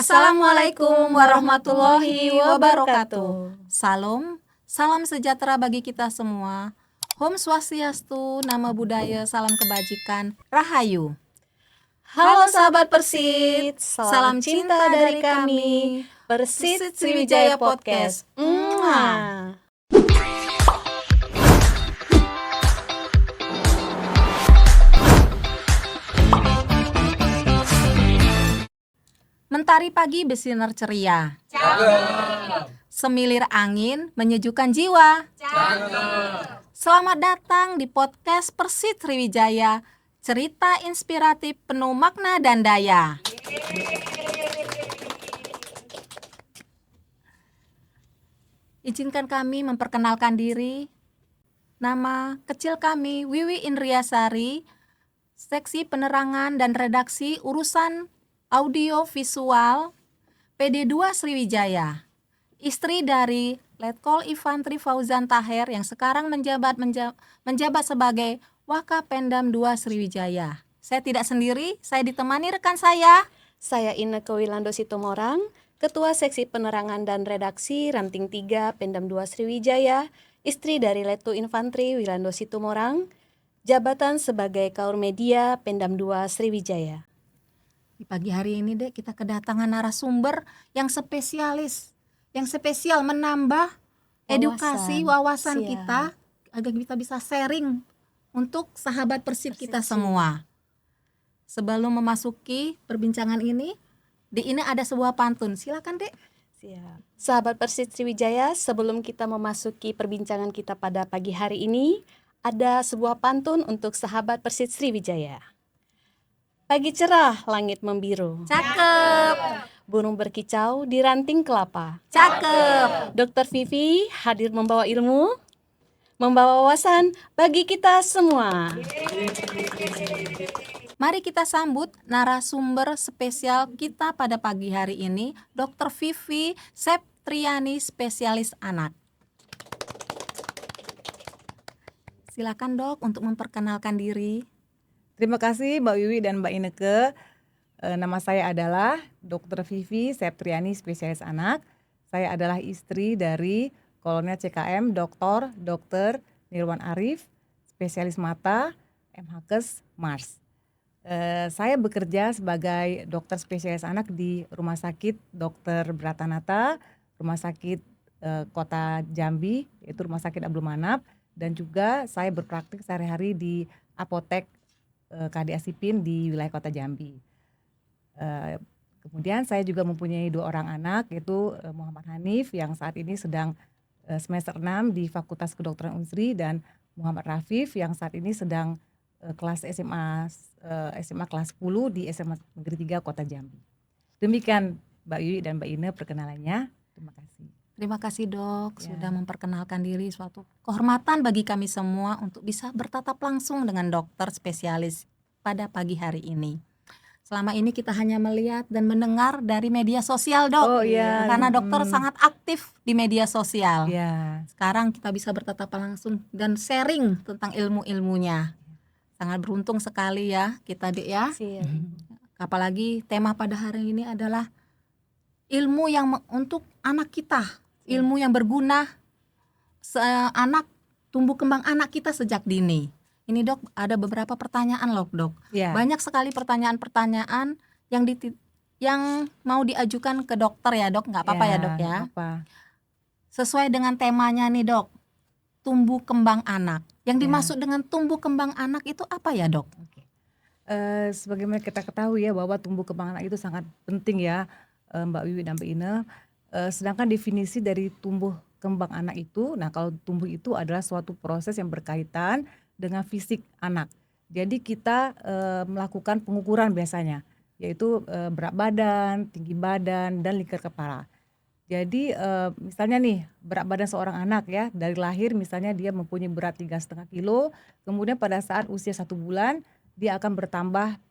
Assalamualaikum warahmatullahi wabarakatuh. Salam sejahtera bagi kita semua. Om Swastiastu, Nama Budaya, Salam Kebajikan, Rahayu. Halo sahabat Persit, salam cinta dari kami, Persit Sriwijaya Podcast. Mentari pagi bersinar ceria. Cakep. Semilir angin menyejukkan jiwa. Cakep. Selamat datang di podcast Persit Sriwijaya, cerita inspiratif penuh makna dan daya. Izinkan kami memperkenalkan diri. Nama kecil kami Wiwi Indriasari, Seksi Penerangan dan Redaksi Urusan Audio Visual PD2 Sriwijaya, istri dari Letkol Infantri Fauzan Taher yang sekarang menjabat sebagai Wakapendam 2 Sriwijaya. Saya tidak sendiri, saya ditemani rekan saya. Saya Inneke Wilando Situmorang, Ketua Seksi Penerangan dan Redaksi Ranting 3 Pendam 2 Sriwijaya, istri dari Letkol Infantri Wilando Situmorang, jabatan sebagai Kaur Media Pendam 2 Sriwijaya. Di pagi hari ini dek, kita kedatangan narasumber yang spesial menambah edukasi wawasan kita agar kita bisa sharing untuk sahabat Persit kita semua. Sebelum memasuki perbincangan ini ada sebuah pantun. Silakan dek. Siap. Sahabat Persit Sriwijaya, sebelum kita memasuki perbincangan kita pada pagi hari ini, ada sebuah pantun untuk sahabat Persit Sriwijaya. Pagi cerah, langit membiru. Cakep. Burung berkicau di ranting kelapa. Cakep. Dokter Vivi hadir membawa ilmu, membawa wawasan bagi kita semua. Mari kita sambut narasumber spesial kita pada pagi hari ini, Dr. Vivi Septriani, spesialis anak. Silakan dok untuk memperkenalkan diri. Terima kasih Mbak Wiwi dan Mbak Inneke. Nama saya adalah Dr. Vivi Septriani, spesialis anak. Saya adalah istri dari Kolonel CKM Dr. Nirwan Arif, spesialis mata MHKes Mars. Saya bekerja sebagai dokter spesialis anak di Rumah Sakit Dr. Bratanata, Rumah Sakit Kota Jambi, yaitu Rumah Sakit Abdul Manap, dan juga saya berpraktik sehari-hari di apotek KD Asipin di wilayah Kota Jambi. Kemudian saya juga mempunyai 2 orang anak, yaitu Muhammad Hanif yang saat ini sedang semester 6 di Fakultas Kedokteran Unsri, dan Muhammad Rafif yang saat ini sedang kelas SMA kelas 10 di SMA Negeri 3 Kota Jambi. Demikian Mbak Wiwi dan Mbak Ine perkenalannya. Terima kasih. Terima kasih dok sudah memperkenalkan diri, suatu kehormatan bagi kami semua untuk bisa bertatap langsung dengan dokter spesialis pada pagi hari ini. Selama ini kita hanya melihat dan mendengar dari media sosial dok, karena dokter sangat aktif di media sosial. Sekarang kita bisa bertatap langsung dan sharing tentang ilmu-ilmunya. Sangat beruntung sekali ya kita dek ya. Apalagi tema pada hari ini adalah ilmu yang untuk anak kita. Ilmu yang berguna anak, tumbuh kembang anak kita sejak dini. Ini dok, ada beberapa pertanyaan loh dok. Banyak sekali pertanyaan-pertanyaan yang mau diajukan ke dokter ya dok. Nggak apa-apa ya dok ya. Sesuai dengan temanya nih dok, tumbuh kembang anak. Yang dimaksud dengan tumbuh kembang anak itu apa ya dok? Sebagaimana kita ketahui ya bahwa tumbuh kembang anak itu sangat penting ya Mbak Wiwi dan Mbak Ine. Sedangkan definisi dari tumbuh kembang anak itu, nah kalau tumbuh itu adalah suatu proses yang berkaitan dengan fisik anak. Jadi kita melakukan pengukuran biasanya, yaitu berat badan, tinggi badan, dan lingkar kepala. Jadi misalnya nih berat badan seorang anak ya, dari lahir misalnya dia mempunyai berat 3,5 kilo, kemudian pada saat usia 1 bulan dia akan bertambah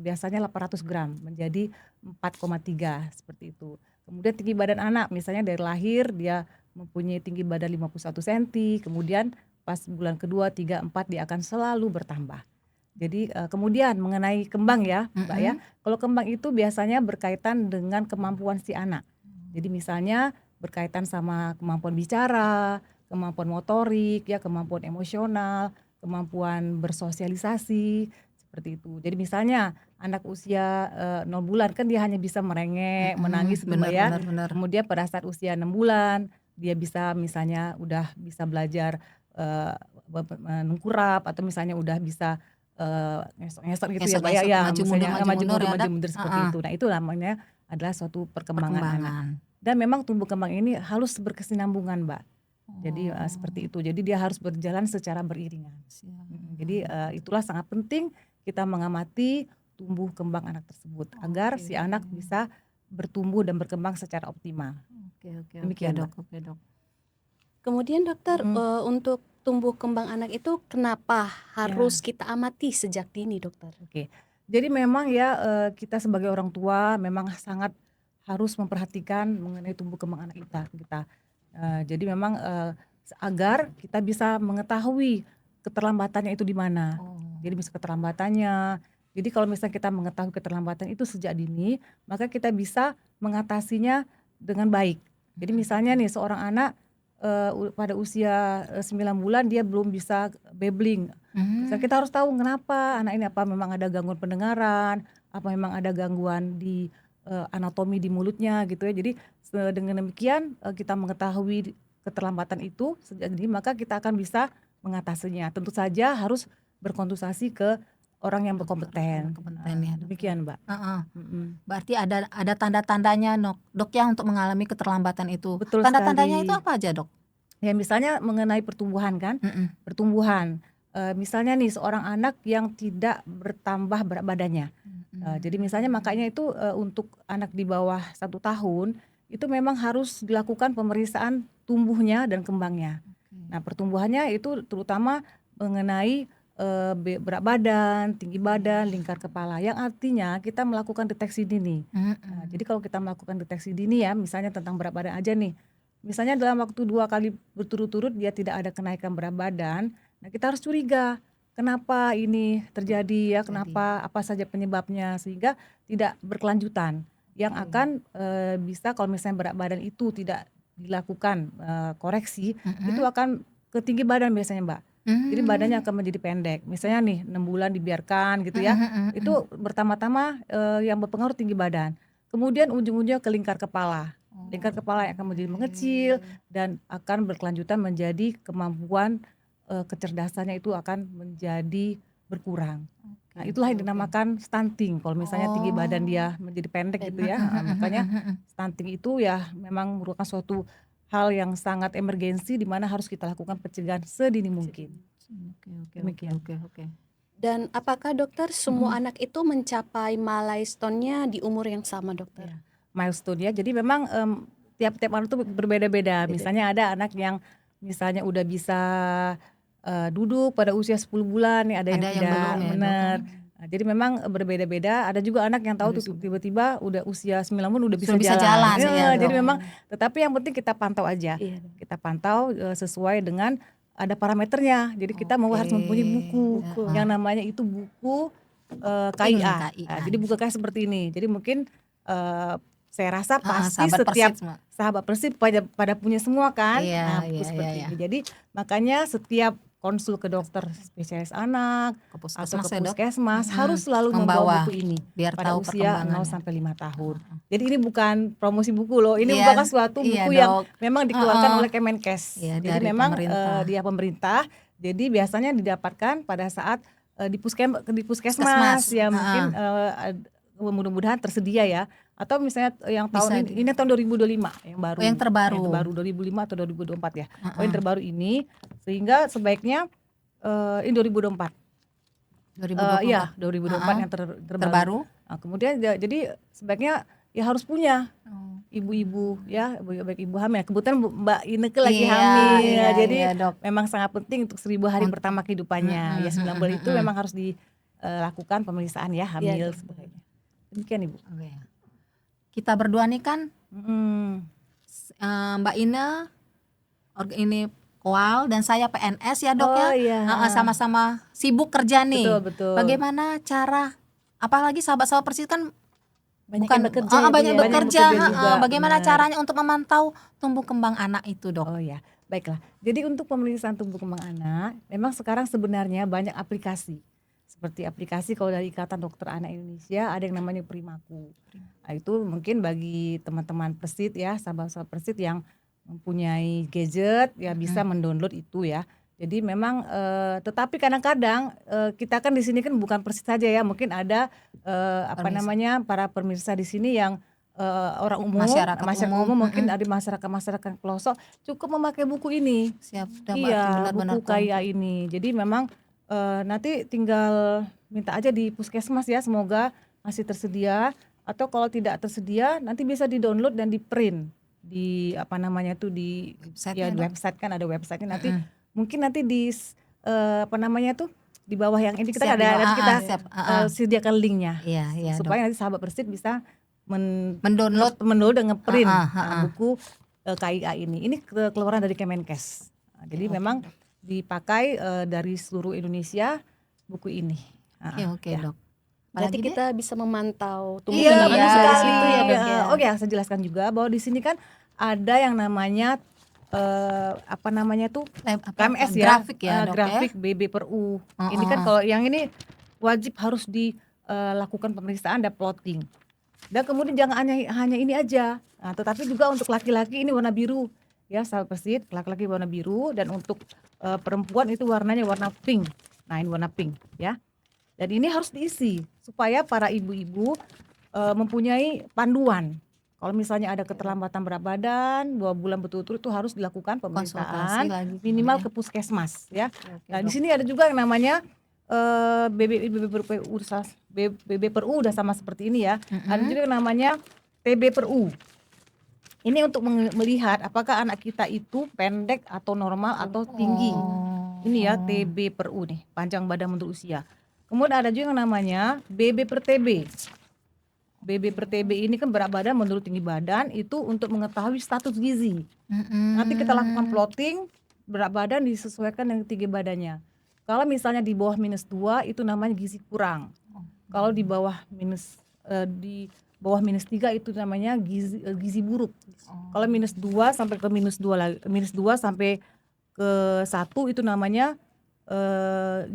biasanya 800 gram menjadi 4,3 seperti itu. Kemudian tinggi badan anak misalnya dari lahir dia mempunyai tinggi badan 51 cm, kemudian pas bulan kedua, 3, 4 dia akan selalu bertambah. Jadi kemudian mengenai kembang ya Mbak ya. Mm-mm. Kalau kembang itu biasanya berkaitan dengan kemampuan si anak. Jadi misalnya berkaitan sama kemampuan bicara, kemampuan motorik ya, kemampuan emosional, kemampuan bersosialisasi seperti itu. Jadi misalnya anak usia 0 bulan kan dia hanya bisa merengek, menangis gitu Mbak Benar, ya. benar, benar. Kemudian pada saat usia 6 bulan dia bisa misalnya udah bisa belajar menengkurap, atau misalnya udah bisa ngesot-ngesot gitu ya Mbak ya, Ngesot-ngesot, ya maju misalnya mundur, maju mundur ya, maju Dok? mundur seperti Heeh. itu. Nah itu namanya adalah suatu perkembangan anak. Perkembangan. Dan memang tumbuh kembang ini harus berkesinambungan Mbak. Jadi Oh, seperti itu. Jadi dia harus berjalan secara beriringan. siap. Jadi itulah sangat penting kita mengamati tumbuh kembang anak tersebut agar si anak bisa bertumbuh dan berkembang secara optimal. Oke, Demikian, Dok. Oke, Dok. Kemudian dokter, untuk tumbuh kembang anak itu kenapa harus kita amati sejak dini dokter? Oke. Jadi memang ya kita sebagai orang tua memang sangat harus memperhatikan mengenai tumbuh kembang anak kita. Jadi memang agar kita bisa mengetahui keterlambatannya itu di mana. Oh. Jadi misal keterlambatannya. Jadi kalau misalnya kita mengetahui keterlambatan itu sejak dini, maka kita bisa mengatasinya dengan baik. Jadi misalnya nih seorang anak pada usia 9 bulan dia belum bisa babbling. Misalnya kita harus tahu kenapa anak ini, apa memang ada gangguan pendengaran, apa memang ada gangguan di anatomi di mulutnya gitu ya. Jadi dengan demikian kita mengetahui keterlambatan itu sejak dini, maka kita akan bisa mengatasinya. Tentu saja harus berkonsultasi ke orang yang berkompeten. Berkompeten ya, Dok. Demikian Mbak. Heeh. Mm-mm. Berarti ada tanda-tandanya, Dok ya, untuk mengalami keterlambatan itu. Betul Tanda-tandanya sekali. itu apa aja, Dok? Ya misalnya mengenai pertumbuhan kan, pertumbuhan. Misalnya nih seorang anak yang tidak bertambah berat badannya. Jadi misalnya makanya itu untuk anak di bawah 1 tahun itu memang harus dilakukan pemeriksaan tumbuhnya dan kembangnya. Nah pertumbuhannya itu terutama mengenai berat badan, tinggi badan, lingkar kepala, yang artinya kita melakukan deteksi dini. Jadi kalau kita melakukan deteksi dini ya, misalnya tentang berat badan aja nih, misalnya dalam waktu 2 kali berturut-turut dia tidak ada kenaikan berat badan, nah kita harus curiga kenapa ini terjadi ya, kenapa, apa saja penyebabnya, sehingga tidak berkelanjutan yang akan bisa kalau misalnya berat badan itu tidak dilakukan koreksi, itu akan ke tinggi badan biasanya Mbak. Jadi badannya akan menjadi pendek. Misalnya nih 6 bulan dibiarkan gitu ya, itu pertama-tama yang berpengaruh tinggi badan. Kemudian ujung-ujungnya ke lingkar kepala. Lingkar kepala yang akan menjadi mengecil dan akan berkelanjutan menjadi kemampuan kecerdasannya itu akan menjadi berkurang. Nah itulah yang dinamakan stunting. Kalau misalnya tinggi badan dia menjadi pendek gitu ya, makanya stunting itu ya memang merupakan suatu hal yang sangat emergensi di mana harus kita lakukan pencegahan sedini mungkin. Oke. Dan apakah dokter semua anak itu mencapai milestone-nya di umur yang sama dokter? Milestone ya, jadi memang tiap-tiap anak itu berbeda-beda. Misalnya ada anak yang misalnya udah bisa duduk pada usia 10 bulan, ada yang tidak belum ya, benar. Dok? Nah, jadi memang berbeda-beda. Ada juga anak yang tahu tiba-tiba udah usia 9 bulan udah bisa Sudah bisa jalan. jalan, iya, Jadi Dok. memang, tetapi yang penting kita pantau aja. Iya. Kita pantau sesuai dengan ada parameternya. Jadi kita mau harus mempunyai buku yang namanya itu buku KIA. KIA. Jadi buku KIA seperti ini. Jadi mungkin saya rasa pasti sahabat setiap Persib, Mak. sahabat Persib pada punya semua kan. Iya, Buku iya, seperti iya. ini. Jadi makanya setiap konsul ke dokter spesialis anak Ke atau puskesmas ke ya, Dok? puskesmas harus selalu Membawa, membawa buku ini biar pada tahu usia 0 perkembangannya. sampai 5 tahun. Jadi ini bukan promosi buku loh, ini Iya, merupakan suatu iya, buku yang Dok. memang dikeluarkan oleh Kemenkes. Iya, Jadi dari memang pemerintah. dia pemerintah. Jadi biasanya didapatkan pada saat di puskesmas Puskesmas. ya, mungkin mudah-mudahan tersedia ya. Atau misalnya yang tahun ini tahun 2025 yang baru. Yang terbaru. Yang terbaru 2005 atau 2024 ya. Yang terbaru ini, sehingga sebaiknya ini 2024. 2024. Iya, 2024 yang terbaru. Nah, kemudian jadi sebaiknya ya harus punya ibu-ibu ya, baik ibu hamil. Kebetulan Mbak Ineke lagi hamil. Jadi Dok. memang sangat penting untuk 1000 hari pertama kehidupannya. Ya 9 bulan itu memang harus dilakukan pemeriksaan ya hamil sebagainya. Demikian Ibu. Oke. Kita berdua nih kan Mbak Ina ini aktual dan saya PNS ya dok Oh ya. iya. Sama-sama sibuk kerja nih. Betul. Bagaimana cara, apalagi sahabat-sahabat Persis kan Banyak bukan yang bekerja ya, Bu, banyak ya. bekerja, Banyak bekerja juga, bagaimana benar. caranya untuk memantau tumbuh kembang anak itu dok? Oh ya, baiklah. Jadi untuk pemeriksaan tumbuh kembang anak, memang sekarang sebenarnya banyak aplikasi. Seperti aplikasi kalau dari Ikatan Dokter Anak Indonesia ada yang namanya Primaku. Nah, itu mungkin bagi teman-teman Persit ya, sahabat-sahabat Persit yang mempunyai gadget ya bisa mendownload itu ya. Jadi memang tetapi kadang-kadang kita kan di sini kan bukan Persit saja ya, mungkin ada Pemirsa. para pemirsa di sini yang orang umum, Masyarakat umum, mungkin dari masyarakat pelosok cukup memakai buku ini. Siap, sudah Iya, benar-benar buku KIA ini. Jadi memang nanti tinggal minta aja di puskesmas ya, semoga masih tersedia, atau kalau tidak tersedia nanti bisa di-download dan di-print di di website ya ya di dok. website kan ada websitenya nanti mungkin nanti di di bawah yang ini kita Siap, ada di bawah. nanti kita Siap. sediakan linknya Iya dok. supaya nanti sahabat Persit bisa Mendownload. dan ngeprint Ah. buku KIA ini. Ini keluaran dari Kemenkes. Nah, jadi memang dipakai dari seluruh Indonesia buku ini. Oke Ya. dok. Berarti Apalagi kita bisa memantau tumbuh Iya, kembang benar anak dari sekali. situ ya dok ya. Oke, saya jelaskan juga bahwa di sini kan ada yang namanya KMS ya, grafik ya dok grafik ya. BB per U. Ini kan kalau yang ini wajib harus dilakukan pemeriksaan dan plotting. Dan kemudian jangan hanya ini aja, tetapi juga untuk laki-laki ini warna biru ya, sahabat Persit, laki-laki warna biru dan untuk perempuan itu warnanya warna pink. Nah ini warna pink ya. Dan ini harus diisi supaya para ibu-ibu mempunyai panduan. Kalau misalnya ada keterlambatan berat badan 2 bulan betul-betul itu harus dilakukan Konsultasi pemeriksaan lagi. minimal ke puskesmas ya. Oke, Nah di dok. sini ada juga yang namanya BB per U udah sama seperti ini ya. Ada juga yang namanya TB per U. Ini untuk melihat apakah anak kita itu pendek atau normal atau tinggi. Ini ya TB per U nih, panjang badan menurut usia. Kemudian ada juga yang namanya BB per TB. BB per TB ini kan berat badan menurut tinggi badan, itu untuk mengetahui status gizi. Nanti kita lakukan plotting berat badan disesuaikan dengan tinggi badannya. Kalau misalnya di bawah -2 itu namanya gizi kurang. Kalau di bawah -3 itu namanya gizi buruk. Kalau -2 sampai ke -2 sampai ke 1 itu namanya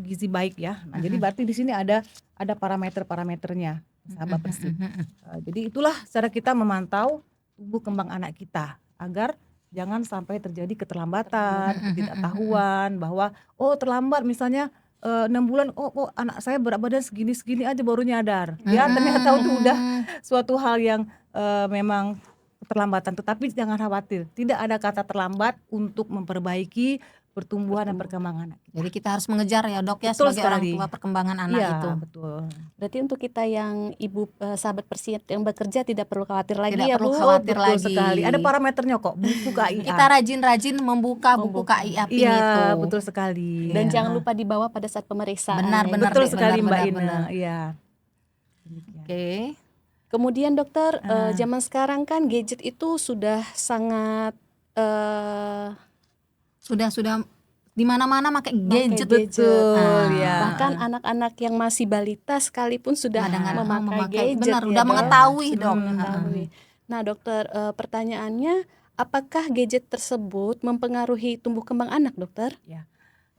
gizi baik ya. Nah, jadi berarti di sini ada parameternya, sahabat Persit. Jadi itulah cara kita memantau tumbuh kembang anak kita agar jangan sampai terjadi keterlambatan, ketidaktahuan bahwa terlambat misalnya 6 bulan anak saya berat badan segini aja baru nyadar. Ya ternyata itu udah suatu hal yang memang keterlambatan, tetapi jangan khawatir. Tidak ada kata terlambat untuk memperbaiki pertumbuhan dan perkembangan anak. Jadi kita harus mengejar ya dok ya, Betul sebagai orang sekali. tua perkembangan anak Iya, itu. betul. Berarti untuk kita yang ibu sahabat Persit yang bekerja tidak perlu khawatir lagi Tidak ya perlu Bu. khawatir Betul lagi. sekali. Ada parameternya kok, buku KIA. Kita rajin-rajin membuka buku KIA Pink Iya, itu. betul sekali. Dan Ya. jangan lupa dibawa pada saat pemeriksaan. Benar, ya. benar. Betul Dek, sekali Mbak benar. Ina. Iya. Oke. Kemudian dokter, zaman sekarang kan gadget itu sudah sangat Sudah di mana-mana pakai gadget. Betul, ya. bahkan anak-anak yang masih balita sekalipun sudah Kadang-kadang memakai gadget. benar, ya, udah Dok. mengetahui Sudah dok. mengetahui. Nah dokter, pertanyaannya apakah gadget tersebut mempengaruhi tumbuh kembang anak dokter?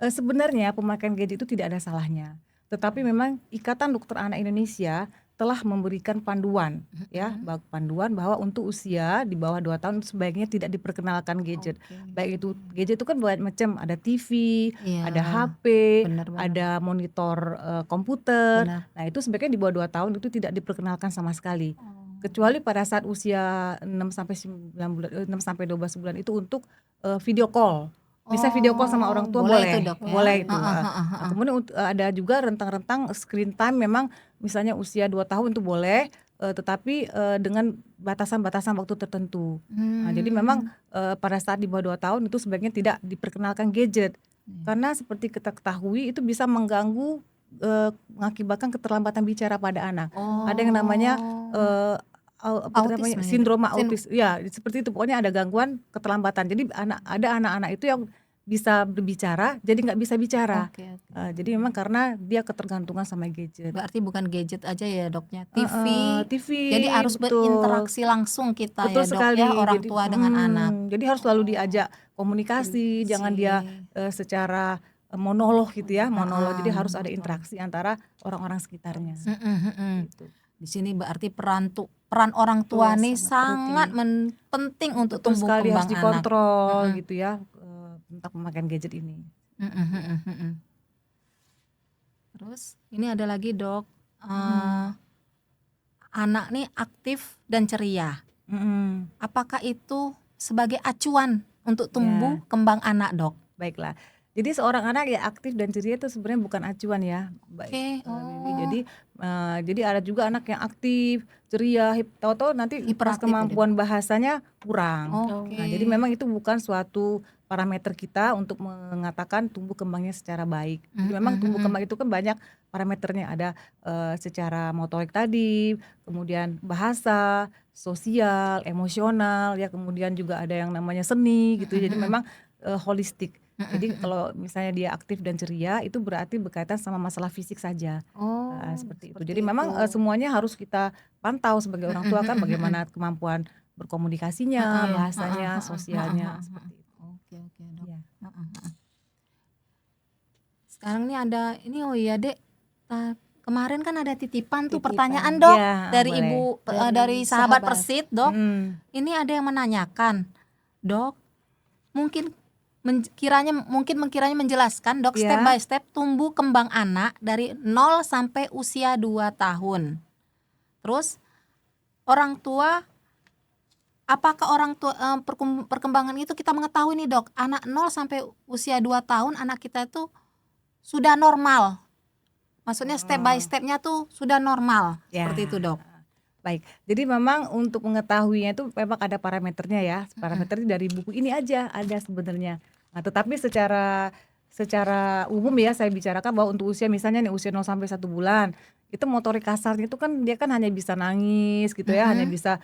Sebenarnya pemakaian gadget itu tidak ada salahnya. Tetapi memang Ikatan Dokter Anak Indonesia telah memberikan panduan panduan bahwa untuk usia di bawah 2 tahun sebaiknya tidak diperkenalkan gadget. Baik itu gadget itu kan banyak macam, ada TV, Iya. ada HP, Benar. ada monitor komputer. Benar. Nah, itu sebaiknya di bawah 2 tahun itu tidak diperkenalkan sama sekali. Kecuali pada saat usia 6 sampai 12 bulan itu untuk video call. Bisa video call sama orang tua boleh. itu, Dok, ya? Boleh itu. Heeh. Kemudian ada juga rentang-rentang screen time, memang misalnya usia 2 tahun itu boleh, tetapi dengan batasan-batasan waktu tertentu. Nah, jadi memang pada saat di bawah 2 tahun itu sebaiknya tidak diperkenalkan gadget. Karena seperti kita ketahui itu bisa mengganggu, mengakibatkan keterlambatan bicara pada anak. Ada yang namanya Autisme gitu. sindroma autis. Ya, seperti itu. Pokoknya ada gangguan keterlambatan. Jadi ada anak-anak itu yang bisa berbicara jadi nggak bisa bicara. Oke, oke. Jadi memang karena dia ketergantungan sama gadget. Berarti bukan gadget aja ya doknya, TV. TV, Jadi harus betul. berinteraksi langsung kita Betul ya dok sekali. ya, orang Jadi, tua dengan anak. jadi harus selalu diajak komunikasi, jangan dia secara monolog gitu ya, monolog. Jadi harus ada betul. interaksi antara orang-orang sekitarnya. Gitu. Di sini berarti peran orang tua Tua nih sangat sangat penting untuk Betul tumbuh sekali, harus kembang anak. dikontrol gitu ya, tentang pemakaian gadget ini. Terus ini ada lagi dok, anak nih aktif dan ceria. Apakah itu sebagai acuan untuk tumbuh kembang anak dok? Baiklah. Jadi seorang anak ya aktif dan ceria itu sebenarnya bukan acuan ya, Mbak Wiwi. Jadi ada juga anak yang aktif, ceria, tahu-tahu nanti pas Hiperaktif kemampuan bahasanya kurang. Oke. Nah, jadi memang itu bukan suatu parameter kita untuk mengatakan tumbuh kembangnya secara baik. Jadi memang tumbuh kembang itu kan banyak parameternya, ada secara motorik tadi, kemudian bahasa, sosial, emosional, ya kemudian juga ada yang namanya seni gitu. Jadi memang holistik. Jadi kalau misalnya dia aktif dan ceria itu berarti berkaitan sama masalah fisik saja. Seperti itu. Jadi memang semuanya harus kita pantau sebagai orang tua kan, bagaimana kemampuan berkomunikasinya, bahasanya, sosialnya, seperti itu. Oke dok. Ya. Sekarang nih ada ini, oh iya dek, kemarin kan ada titipan tuh Titipan. pertanyaan dok Ya, dari boleh. ibu Dari dari sahabat sahabat. Persit dok. Ini ada yang menanyakan, dok, mungkin mengkiranya menjelaskan dok Ya. step by step tumbuh kembang anak dari 0 sampai usia 2 tahun. Terus apakah orang tua perkembangan itu kita mengetahui nih dok, anak 0 sampai usia 2 tahun anak kita itu sudah normal. Maksudnya step by stepnya tuh sudah normal. Ya. Seperti itu dok. Baik, jadi memang untuk mengetahuinya itu memang ada parameternya ya. Parameternya dari buku ini aja ada sebenarnya. Nah, tetapi secara umum ya saya bicarakan bahwa untuk usia misalnya nih usia 0 sampai 1 bulan, itu motorik kasarnya itu kan dia kan hanya bisa nangis gitu ya, hanya bisa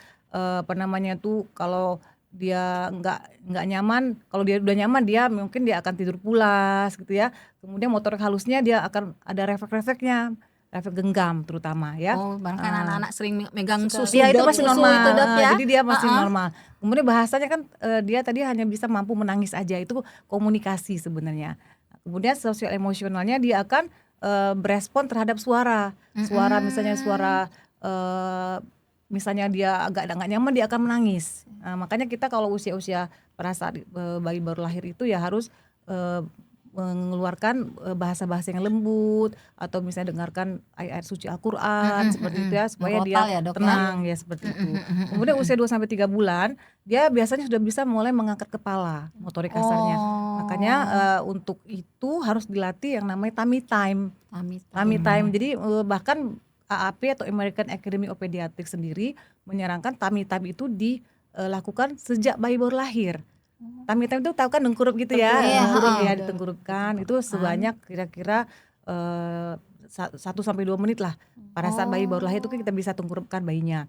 kalau dia nggak nyaman, kalau dia udah nyaman dia mungkin dia akan tidur pulas gitu ya. Kemudian motorik halusnya dia akan ada refleks-refleksnya. Efek genggam terutama ya. Oh, bahkan anak-anak sering megang susu. Dia itu dok, masih susu normal. itu, dok, ya. Jadi dia masih normal. Kemudian bahasanya kan dia tadi hanya bisa mampu menangis aja, itu komunikasi sebenarnya. Kemudian sosial emosionalnya dia akan berespon terhadap suara. Misalnya misalnya dia agak nggak nyaman dia akan menangis. Nah, makanya kita kalau usia-usia pada saat bayi baru lahir itu ya harus mengeluarkan bahasa-bahasa yang lembut atau misalnya dengarkan ayat suci Al-Qur'an seperti itu ya supaya dia ya, dok, tenang ya seperti itu. Kemudian usia 2 sampai 3 bulan dia biasanya sudah bisa mulai mengangkat kepala, motorik kasarnya. Makanya untuk itu harus dilatih yang namanya tummy time. Tummy time. Jadi bahkan AAP atau American Academy of Pediatrics sendiri menyarankan tummy time itu dilakukan sejak bayi baru lahir. Tummy time itu tahu kan dengkurup gitu ya, ditenggurupkan itu sebanyak kira-kira 1 sampai 2 menit lah. Pada saat bayi baru lahir itu kita bisa tengkurupkan bayinya.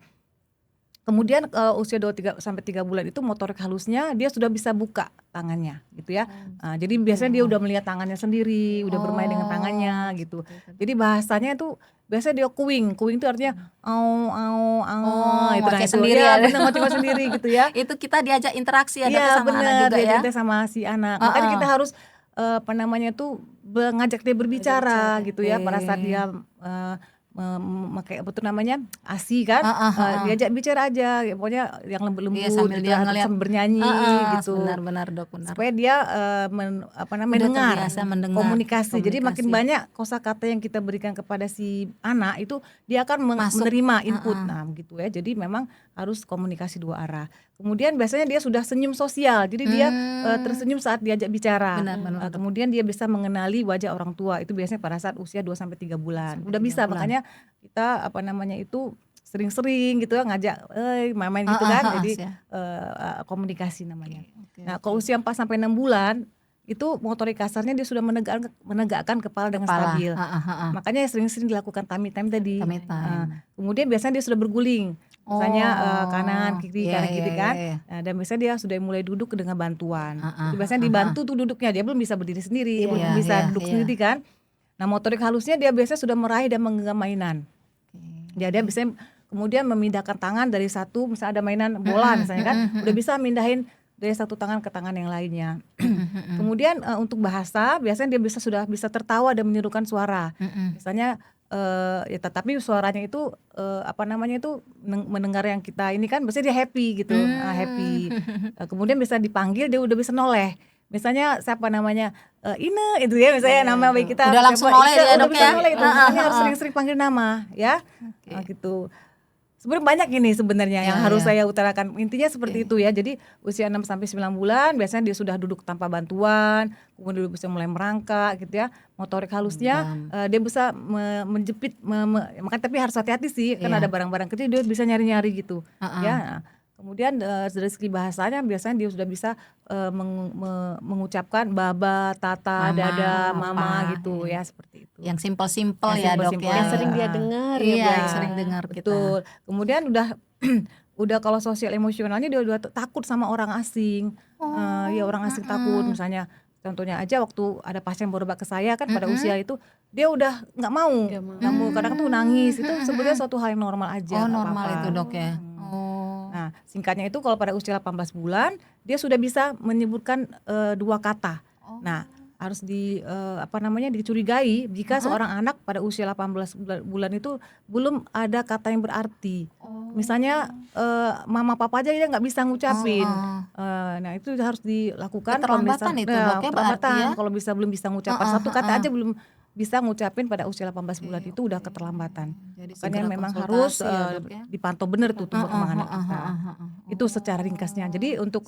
Kemudian usia 3 sampai 3 bulan itu motorik halusnya dia sudah bisa buka tangannya gitu ya. Jadi biasanya dia udah melihat tangannya sendiri, udah bermain dengan tangannya gitu. Jadi bahasanya itu biasanya dia kuing itu artinya itu ngoceh sendiri ya, ya. benar ngoceh sendiri gitu ya. Itu kita diajak interaksi ya, dok, Iya sama anak benar, juga ya. dia sama si anak. Makanya kita harus ngajak dia berbicara gitu ya pada saat dia memakai ASI kan, diajak bicara aja, pokoknya yang lembut-lembut, sambil dia ngeliat, sambil bernyanyi gitu. Benar dok, benar. Supaya dia mendengar, komunikasi. Jadi makin banyak kosakata yang kita berikan kepada si anak itu dia akan menerima input. Nah gitu ya. Jadi memang harus komunikasi 2 arah. Kemudian biasanya dia sudah senyum sosial. Jadi dia tersenyum saat diajak bicara. Benar, kemudian dia bisa mengenali wajah orang tua. Itu biasanya pada saat usia 2 sampai 3 bulan. Udah bisa, makanya kita itu sering-sering gitu ya ngajak main-main gitu kan. Jadi komunikasi namanya. Nah, kalau usia 4 sampai 6 bulan itu motorik kasarnya dia sudah menegakkan kepala dengan Kepala. stabil. Makanya sering-sering dilakukan tummy time tadi. Tummy time. Kemudian biasanya dia sudah berguling, misalnya kanan kiri Iya, kanan iya, kiri iya, kan. iya. Nah, dan biasanya dia sudah mulai duduk dengan bantuan. Jadi biasanya Aha. dibantu tuh duduknya, dia belum bisa berdiri sendiri, belum Iya, bisa iya, duduk iya. sendiri kan. Nah, motorik halusnya dia biasanya sudah meraih dan menggenggam mainan. Dia biasanya kemudian memindahkan tangan dari satu, misalnya ada mainan bola misalnya kan, udah bisa mindahin dari satu tangan ke tangan yang lainnya. Kemudian untuk bahasa biasanya dia sudah bisa tertawa dan menirukan suara. Misalnya ya tetapi suaranya itu mendengar yang kita ini kan biasanya dia happy gitu, happy. Kemudian bisa dipanggil dia udah bisa noleh. Misalnya siapa namanya Ine itu ya misalnya nama bayi kita Udah langsung noleh dia, udah Dok, bisa ya? noleh itu. Makanya harus sering-sering panggil nama ya. Gitu. Sebenarnya banyak ini sebenarnya yang harus saya utarakan. Intinya seperti itu ya. Jadi usia 6 sampai 9 bulan biasanya dia sudah duduk tanpa bantuan, kemudian dia bisa mulai merangkak gitu ya. Motorik halusnya dia bisa menjepit makanya tapi harus hati-hati sih kan ada barang-barang kecil dia bisa nyari-nyari gitu. Ya. Nah, kemudian dari segi bahasanya biasanya dia sudah bisa mengucapkan baba, tata, Mama, dada, mama papa, gitu ya seperti itu. Yang simpel-simpel Yang ya, Dok, simpel-simpel. ya. Yang sering dia dengar Iya, ya, Bu. yang sering dengar kita. Betul. Kemudian udah kalau sosial emosionalnya dia udah takut sama orang asing. Ya orang asing takut misalnya. Contohnya aja waktu ada pasien berobat ke saya kan pada usia itu dia udah nggak mau, kadang tuh nangis. Itu sebenarnya suatu hal yang normal aja. Oh, nggak normal apa-apa. itu, Dok, ya. Nah, singkatnya itu kalau pada usia 18 bulan dia sudah bisa menyebutkan 2 kata. Nah, harus dicurigai jika seorang anak pada usia 18 bulan itu belum ada kata yang berarti. Misalnya mama papa aja dia nggak bisa ngucapin. Nah, itu harus dilakukan Keterlambatan itu, Dok, ya, berarti ya? kalau belum bisa ngucapin satu kata aja belum bisa ngucapin pada usia 18 bulan itu udah keterlambatan. Jadi Makanya segera memang konsultasi harus ya, Dok, ya. dipantau benar tuh tumbuh kembang anak kita. Itu secara ringkasnya. Jadi untuk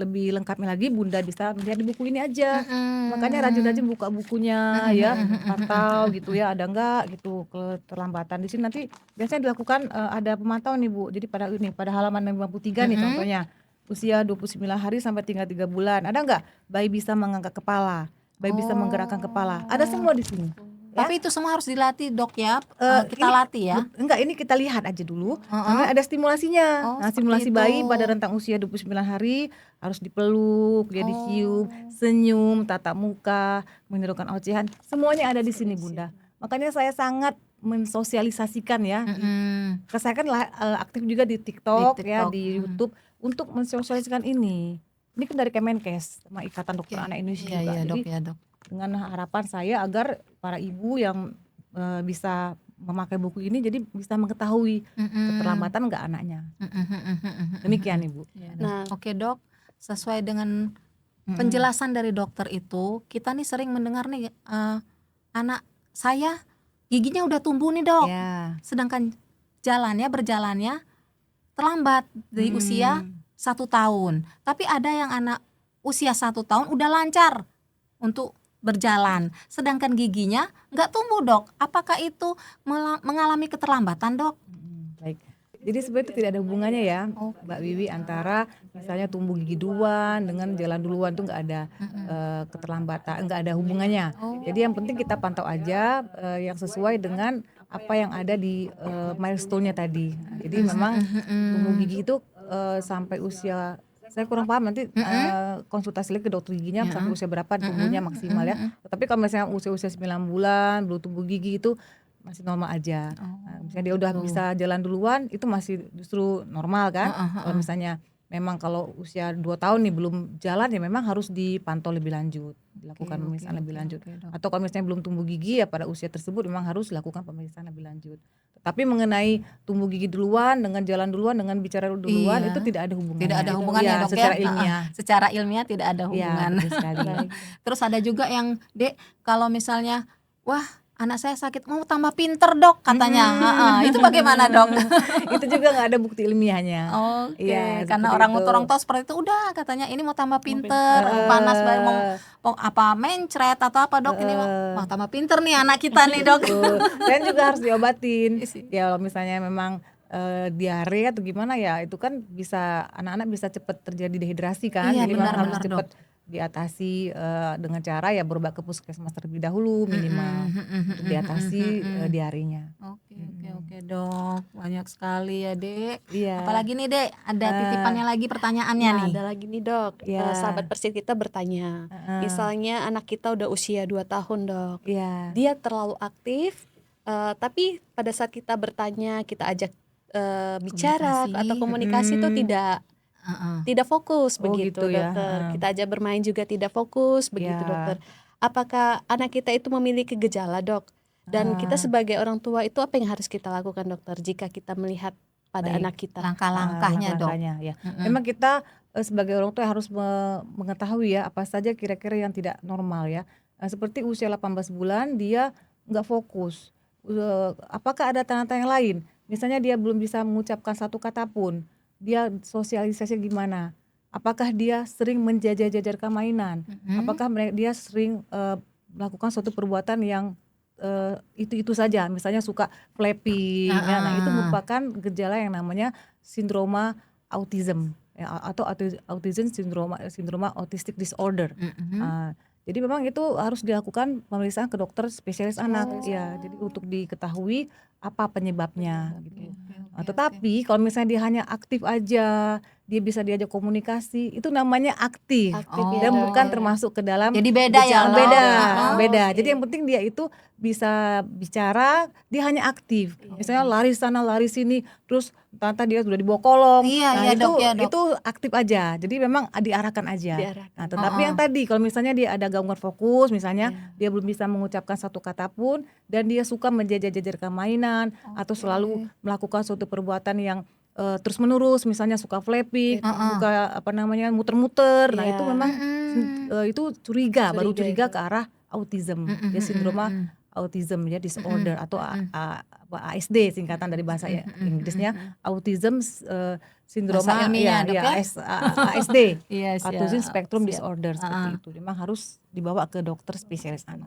lebih lengkapnya lagi Bunda bisa melihat di buku ini aja. Makanya rajin-rajin buka bukunya ya, pantau gitu ya, ada enggak gitu keterlambatan. Di sini nanti biasanya dilakukan ada pemantauan nih Bu. Jadi pada halaman 53 nih contohnya. Usia 29 hari sampai 3 bulan. Ada enggak bayi bisa mengangkat kepala, bayi bisa menggerakkan kepala. Ada semua di sini. Tapi itu semua harus dilatih, Dok, ya. Kita Ini- latih ya. Enggak, ini kita lihat aja dulu. Karena ada stimulasinya. Nah, seperti stimulasi itu. bayi pada rentang usia 29 hari harus dipeluk, dia dicium, senyum, tatap muka, menirukan ocehan. Semuanya ada di sini, Bunda. Makanya saya sangat mensosialisasikan ya. Saya kan aktif juga di TikTok, Di ya, TikTok. di YouTube untuk mensosialisasikan ini. Ini kan dari Kemenkes sama Ikatan Dokter Anak Indonesia juga. Iya, Jadi Dok, ya, Dok. dengan harapan saya agar para ibu yang bisa memakai buku ini jadi bisa mengetahui keterlambatan enggak anaknya. Demikian Ibu. Nah, Oke, Dok. Sesuai dengan penjelasan dari dokter itu, kita nih sering mendengar nih anak saya giginya udah tumbuh nih, Dok. Ya. Sedangkan berjalannya terlambat dari usia 1 tahun. Tapi ada yang anak usia 1 tahun udah lancar untuk berjalan, sedangkan giginya nggak tumbuh, Dok. Apakah itu mengalami keterlambatan, Dok? Baik. Jadi sebenarnya itu tidak ada hubungannya ya, Mbak Wiwi, antara misalnya tumbuh gigi duluan dengan jalan duluan tuh nggak ada keterlambatan, nggak ada hubungannya. Jadi yang penting kita pantau aja yang sesuai dengan apa yang ada di milestone-nya tadi. Nah, jadi memang tumbuh gigi itu sampai usia, saya kurang paham, nanti konsultasi lagi ke dokter giginya sampai usia berapa tumbuhnya maksimal ya. Tapi kalau misalnya usia 9 bulan belum tumbuh gigi itu masih normal aja. Nah, misalnya dia udah bisa jalan duluan itu masih justru normal kan. Kalau misalnya memang kalau usia 2 tahun nih belum jalan ya memang harus dipantau lebih lanjut, dilakukan pemeriksaan lebih lanjut. Atau kalau misalnya belum tumbuh gigi ya pada usia tersebut memang harus dilakukan pemeriksaan lebih lanjut. Tapi mengenai tumbuh gigi duluan dengan jalan duluan dengan bicara duluan itu tidak ada hubungannya. Tidak ada hubungannya, Ya, Dok, secara ya. ilmiah. Secara ilmiah tidak ada hubungan. Ya, betul sekali. Terus ada juga yang, Dek, kalau misalnya wah anak saya sakit mau tambah pinter, Dok, katanya. Itu bagaimana, Dok? Itu juga nggak ada bukti ilmiahnya. Oke, Iya, karena seperti orang itu. tua seperti itu udah katanya ini mau tambah pinter, panas banget mau apa mencret atau apa, Dok, ini mau tambah pinter nih anak kita nih, Dok. Betul. Dan juga harus diobatin. Ya kalau misalnya memang diare atau gimana ya itu kan bisa anak-anak bisa cepat terjadi dehidrasi kan. Iya, Jadi benar, memang harus benar, cepat diatasi dengan cara ya berobat ke puskesmas terlebih dahulu minimal untuk diatasi diarenya. Oke Dok, banyak sekali ya Dek. Iya. Apalagi nih Dek, ada titipannya lagi pertanyaannya Nah, nih. ada lagi nih Dok, Iya. sahabat Persit kita bertanya, misalnya anak kita udah usia 2 tahun Dok, Iya. dia terlalu aktif, tapi pada saat kita bertanya, kita ajak bicara Komunikasi. atau komunikasi itu tidak fokus Oh begitu gitu ya. dokter. Kita ajak bermain juga tidak fokus begitu Ya. dokter. Apakah anak kita itu memiliki gejala Dok? Dan kita sebagai orang tua itu apa yang harus kita lakukan dokter jika kita melihat pada Baik. anak kita? Langkah-langkahnya Dok. Langkah-langkahnya ya. Memang kita sebagai orang tua harus mengetahui ya apa saja kira-kira yang tidak normal ya. Seperti usia 18 bulan dia nggak fokus. Apakah ada tanda-tanda yang lain? Misalnya dia belum bisa mengucapkan satu kata pun. Dia sosialisasi gimana? Apakah dia sering menjajar-jajarkan mainan? Apakah dia sering melakukan suatu perbuatan yang itu saja, misalnya suka flapping ya. Nah, itu merupakan gejala yang namanya sindroma autism ya, atau autism sindroma autistic disorder. Jadi memang itu harus dilakukan pemeriksaan ke dokter spesialis anak ya. Jadi untuk diketahui apa penyebabnya gitu. Tetapi kalau misalnya dia hanya aktif aja, dia bisa diajak komunikasi, itu namanya aktif, Aktif ya, dan Dok, bukan ya. termasuk ke dalam Jadi beda ya, gejala. Dok? Beda. Oke. Jadi yang penting dia itu bisa bicara, dia hanya aktif. Misalnya lari sana lari sini, terus ternyata dia sudah dibawa kolong. Iya, itu Dok, ya, Dok. itu aktif aja. Jadi memang diarahkan aja. Diarahkan. Nah, tetapi yang tadi kalau misalnya dia ada gangguan fokus, misalnya dia belum bisa mengucapkan satu kata pun, dan dia suka menjajar-jajarkan mainan atau selalu melakukan suatu perbuatan yang terus menerus, misalnya suka flapping, suka muter-muter. Nah, Iya. itu memang itu baru curiga itu. ke arah autism. Dia sindroma autism ya disorder atau ASD singkatan dari bahasa Inggrisnya, autism sindroma Bahasa ilmiahnya, Dok, ya? ASD. Iya, siap, Autism spectrum siap. disorder seperti itu. Memang harus dibawa ke dokter spesialis anak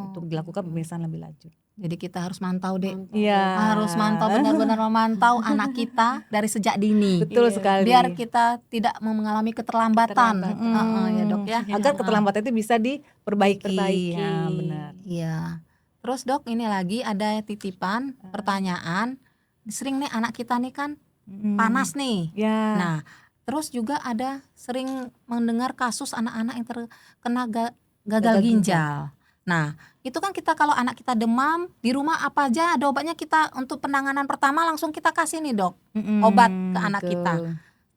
untuk dilakukan pemeriksaan lebih lanjut. Jadi kita harus mantau Dek. Iya. Harus mantau, benar-benar memantau anak kita dari sejak dini. Betul sekali. Biar kita tidak mengalami keterlambatan. Ya Dok ya. Agar keterlambatan itu bisa diperbaiki. Diperbaiki. Ya, benar. Iya. Terus Dok, ini lagi ada titipan pertanyaan. Sering nih anak kita nih kan panas nih. Ya. Nah, terus juga ada sering mendengar kasus anak-anak yang terkena gagal ginjal. Nah, itu kan kita kalau anak kita demam di rumah apa aja ada obatnya, kita untuk penanganan pertama langsung kita kasih nih Dok obat ke anak kita.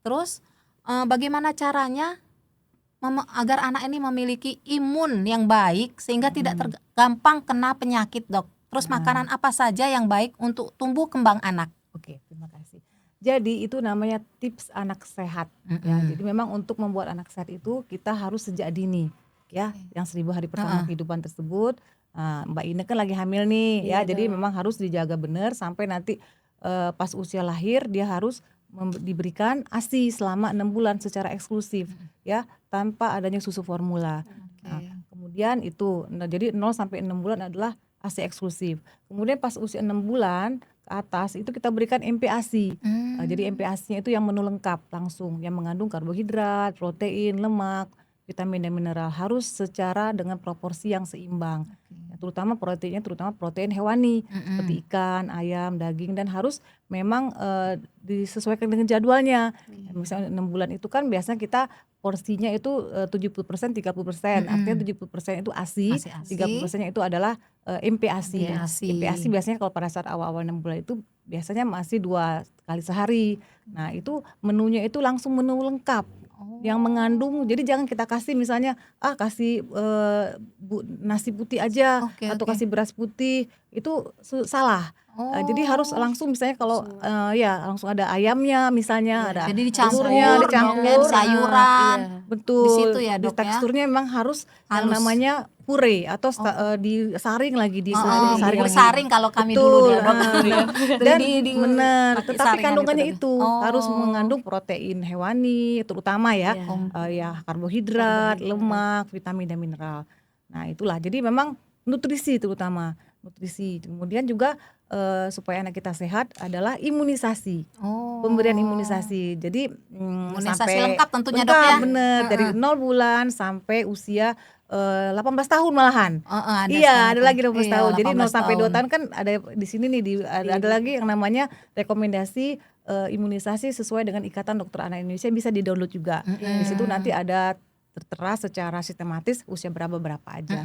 Terus bagaimana caranya agar anak ini memiliki imun yang baik sehingga tidak gampang kena penyakit Dok. Terus makanan apa saja yang baik untuk tumbuh kembang anak? Oke, terima kasih. Jadi itu namanya tips anak sehat ya. Jadi memang untuk membuat anak sehat itu kita harus sejak dini ya, yang 1000 hari pertama kehidupan tersebut. Mbak Ine kan lagi hamil nih ya, jadi memang harus dijaga benar sampai nanti pas usia lahir dia harus diberikan ASI selama 6 bulan secara eksklusif ya, tanpa adanya susu formula. Kemudian itu jadi 0 sampai 6 bulan adalah ASI eksklusif. Kemudian pas usia 6 bulan ke atas itu kita berikan MPASI. Jadi MPASI-nya itu yang menu lengkap langsung, yang mengandung karbohidrat, protein, lemak, vitamin dan mineral, harus secara dengan proporsi yang seimbang. Terutama protein hewani seperti ikan, ayam, daging, dan harus memang disesuaikan dengan jadwalnya. Misalnya 6 bulan itu kan biasanya kita porsinya itu 70% 30%. Artinya 70% itu ASI, 30%-nya itu adalah MPASI. MPASI biasanya kalau pada saat awal-awal 6 bulan itu biasanya masih 2 kali sehari. Nah, itu menunya itu langsung menu lengkap. Yang mengandung, jadi jangan kita kasih misalnya kasih nasi putih aja atau kasih beras putih, itu salah. Jadi harus langsung misalnya kalau langsung ada ayamnya misalnya, ada jadi dicampur sayuran. Betul. Di situ ya Dok, teksturnya memang harus yang namanya puree atau disaring lagi disaring kalau kami betul, dulu Dok. Dan benar, pakai tetapi saringan kandungannya itu. harus mengandung protein hewani terutama ya, karbohidrat, lemak, vitamin dan mineral. Nah, itulah. Jadi memang nutrisi terutama. nutrisi. Kemudian juga supaya anak kita sehat adalah imunisasi. Oh. Pemberian imunisasi. Jadi Imunisasi sampai lengkap tentunya, Dok, ya? bener, dari 0 bulan sampai usia 18 tahun malahan. Ada Iya, sekarang ada tuh. lagi 18 Iya, tahun. Jadi 0 18 sampai 2 tahun. tahun kan ada di sini nih ada lagi yang namanya rekomendasi imunisasi sesuai dengan Ikatan Dokter Anak Indonesia, bisa di-download juga. Di situ nanti ada tertera secara sistematis usia berapa aja.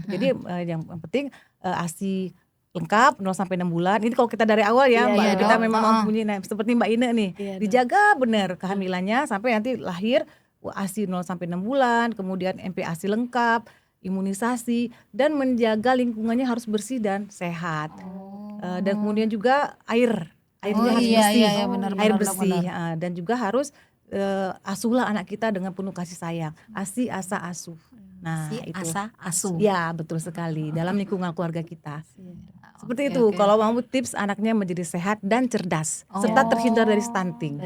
Jadi yang penting ASI lengkap 0 sampai 6 bulan. Ini kalau kita dari awal ya, Iya, Mbak, iya, kita Dok. memang mempunyai seperti Mbak Ine nih. Iya, Dok. Dijaga benar kehamilannya sampai nanti lahir ASI 0 sampai 6 bulan, kemudian MPASI lengkap, imunisasi, dan menjaga lingkungannya harus bersih dan sehat. Dan kemudian juga airnya harus bersih. iya, benar, Air benar, bersih. benar. Dan juga harus asuhlah anak kita dengan penuh kasih sayang. ASI, asa, asuh. Nah, Si itu. asa asuh. Ya, betul sekali. Dalam lingkungan keluarga kita. Seperti Oke, itu. oke. Kalau mau tips anaknya menjadi sehat dan cerdas, serta terhindar dari stunting.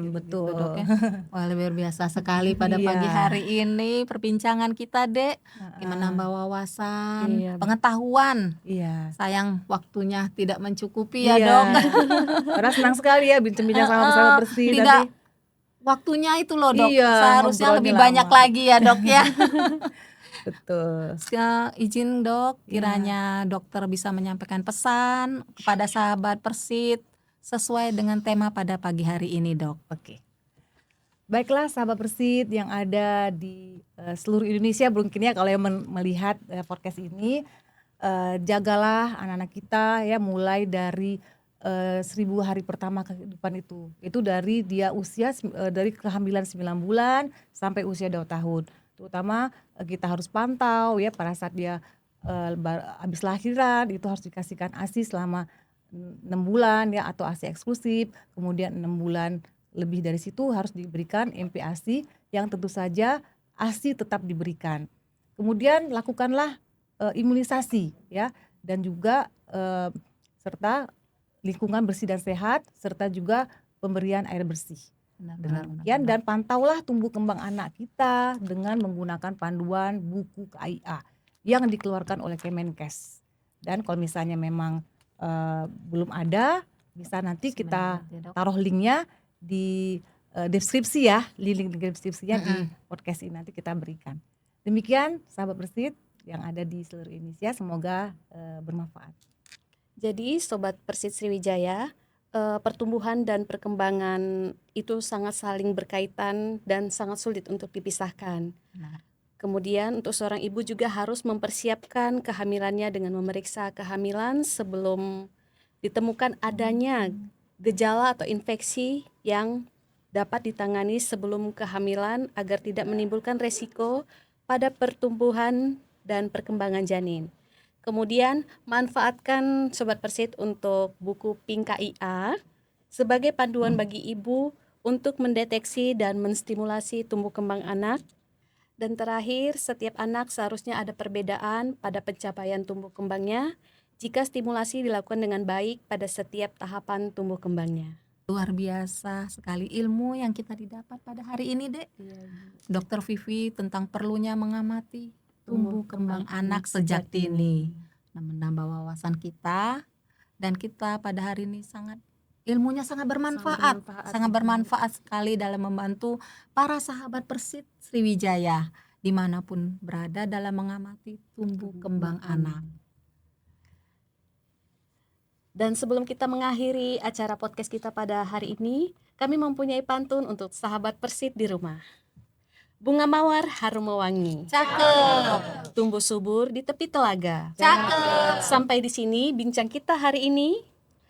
Betul. Dok, ya. Wah, luar biasa sekali pada Iya. pagi hari ini perbincangan kita, Dek. Menambah wawasan, Iya. pengetahuan. Iya. Sayang waktunya tidak mencukupi ya, Iya. Dok. Karena senang sekali ya bincang-bincang sama sahabat bersih Tidak tadi. waktunya itu loh, Dok. Iya, Seharusnya ngobrolnya lebih lama. banyak lagi ya, Dok, ya. Betul. Izin, Dok, kiranya dokter bisa menyampaikan pesan kepada sahabat Persit sesuai dengan tema pada pagi hari ini, Dok. Oke. Baiklah sahabat Persit yang ada di seluruh Indonesia, mungkin ya kalau yang melihat podcast ini, jagalah anak-anak kita ya, mulai dari 1000 hari pertama kehidupan itu. Itu dari dia usia dari kehamilan 9 bulan sampai usia 2 tahun. Terutama kita harus pantau ya pada saat dia habis lahiran, itu harus dikasihkan ASI selama 6 bulan ya, atau ASI eksklusif. Kemudian 6 bulan lebih dari situ harus diberikan MPASI yang tentu saja ASI tetap diberikan. Kemudian lakukanlah imunisasi ya, dan juga serta lingkungan bersih dan sehat, serta juga pemberian air bersih. Demikian, dan pantaulah tumbuh kembang anak kita dengan menggunakan panduan buku KIA yang dikeluarkan oleh Kemenkes. Dan kalau misalnya memang belum ada, bisa nanti kita taruh linknya di deskripsi ya, link deskripsinya di podcast ini nanti kita berikan. Demikian sahabat Persit yang ada di seluruh Indonesia, semoga bermanfaat. Jadi Sobat Persit Sriwijaya, pertumbuhan dan perkembangan itu sangat saling berkaitan dan sangat sulit untuk dipisahkan. Kemudian untuk seorang ibu juga harus mempersiapkan kehamilannya dengan memeriksa kehamilan sebelum ditemukan adanya gejala atau infeksi yang dapat ditangani sebelum kehamilan agar tidak menimbulkan resiko pada pertumbuhan dan perkembangan janin. Kemudian manfaatkan Sobat Persit untuk buku Pink KIA sebagai panduan bagi ibu untuk mendeteksi dan menstimulasi tumbuh kembang anak. Dan terakhir, setiap anak seharusnya ada perbedaan pada pencapaian tumbuh kembangnya jika stimulasi dilakukan dengan baik pada setiap tahapan tumbuh kembangnya. Luar biasa sekali ilmu yang kita didapat pada hari ini, Dek. Dokter Vivi tentang perlunya mengamati tumbuh kembang anak sejak dini, menambah wawasan kita, dan kita pada hari ini ilmunya sangat bermanfaat sekali dalam membantu para sahabat Persit Sriwijaya dimanapun berada dalam mengamati tumbuh kembang anak. Dan sebelum kita mengakhiri acara podcast kita pada hari ini, kami mempunyai pantun untuk sahabat Persit di rumah. Bunga mawar harum mewangi, Cakep. tumbuh subur di tepi telaga. Cakep. Sampai di sini bincang kita hari ini.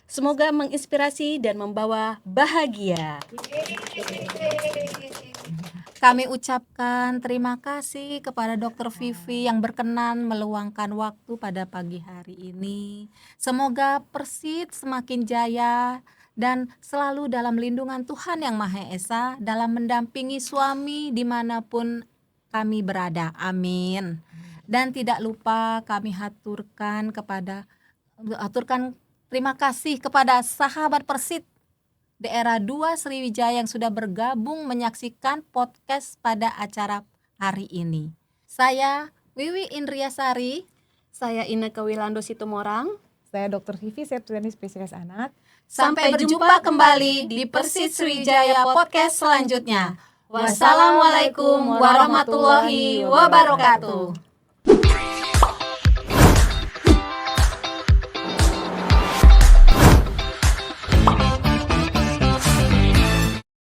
Semoga menginspirasi dan membawa bahagia. Kami ucapkan terima kasih kepada Dokter Vivi yang berkenan meluangkan waktu pada pagi hari ini. Semoga Persit semakin jaya dan selalu dalam lindungan Tuhan Yang Maha Esa dalam mendampingi suami dimanapun kami berada. Amin. Dan tidak lupa kami aturkan terima kasih kepada sahabat Persit daerah 2 Sriwijaya yang sudah bergabung menyaksikan podcast pada acara hari ini. Saya Wiwi Indriasari. Saya Inneke Wilando Situmorang. Saya Dr. Vivi Septriani, spesialis anak. Sampai berjumpa kembali di Persit Sriwijaya Podcast selanjutnya. Wassalamualaikum warahmatullahi wabarakatuh.